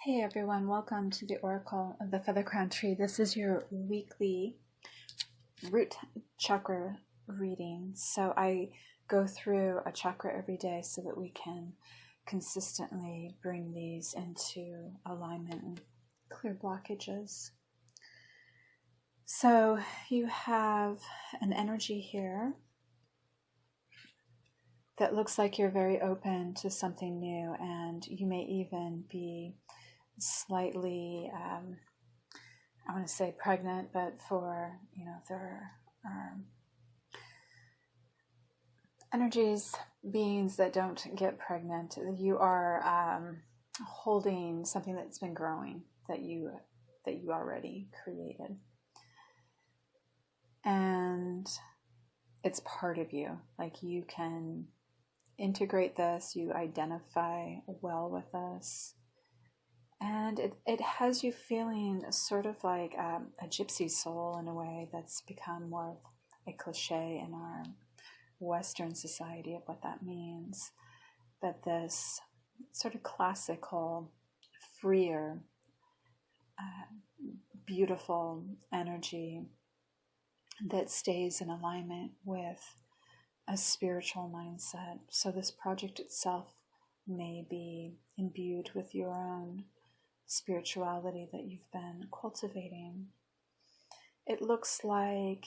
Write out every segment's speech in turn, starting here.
Hey everyone, welcome to the Oracle of the Feather Crown Tree. This is your weekly root chakra reading. So I go through a chakra every day so that we can consistently bring these into alignment and clear blockages. So you have an energy here that looks like you're very open to something new, and you may even be slightly, I want to say pregnant, but for, there are energies, beings that don't get pregnant. You are holding something that's been growing that you already created. And it's part of you. Like, you can integrate this, you identify well with this. And it has you feeling sort of like a gypsy soul in a way that's become more of a cliche in our Western society of what that means. But this sort of classical, freer, beautiful energy that stays in alignment with a spiritual mindset. So this project itself may be imbued with your own spirituality that you've been cultivating. It looks like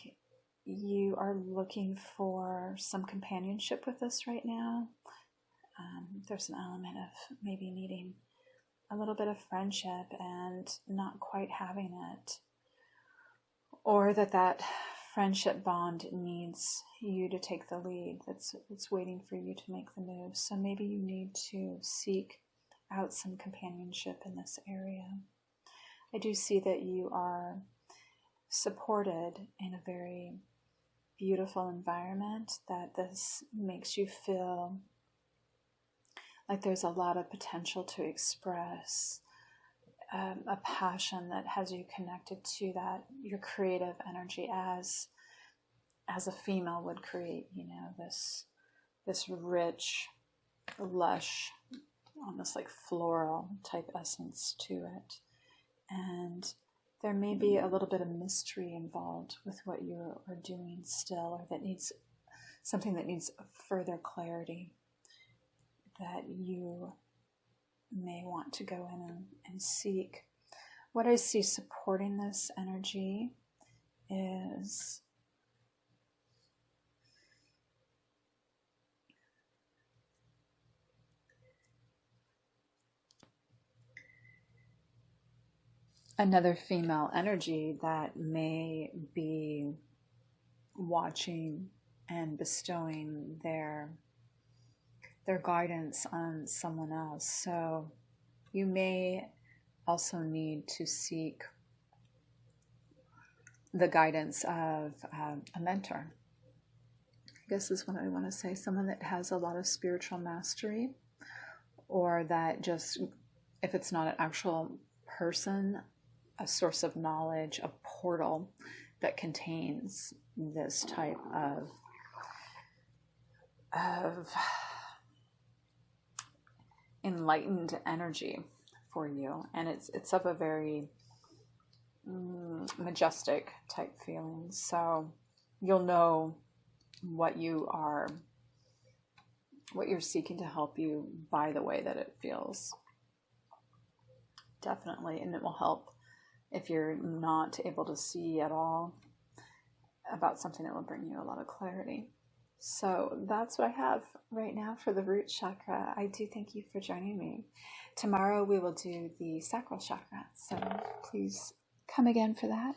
you are looking for some companionship with this right now. There's an element of maybe needing a little bit of friendship and not quite having it, or that friendship bond needs you to take the lead. It's waiting for you to make the move. So maybe you need to seek out some companionship in this area. I do see that you are supported in a very beautiful environment, that this makes you feel like there's a lot of potential to express a passion that has you connected to that, your creative energy as a female would create, this rich, lush, almost like floral type essence to it. And there may be a little bit of mystery involved with what you are doing still, or that needs something that needs further clarity, that you may want to go in and seek. What I see supporting this energy is another female energy that may be watching and bestowing their guidance on someone else. So you may also need to seek the guidance of a mentor. I guess is what I want to say. Someone that has a lot of spiritual mastery, or that just, if it's not an actual person, a source of knowledge, a portal that contains this type of enlightened energy for you. And it's of a very majestic type feeling. So you'll know what you're seeking to help you by the way that it feels. Definitely. And it will help if you're not able to see at all about something. That will bring you a lot of clarity. So that's what I have right now for the root chakra. I do thank you for joining me. Tomorrow we will do the sacral chakra. So please come again for that.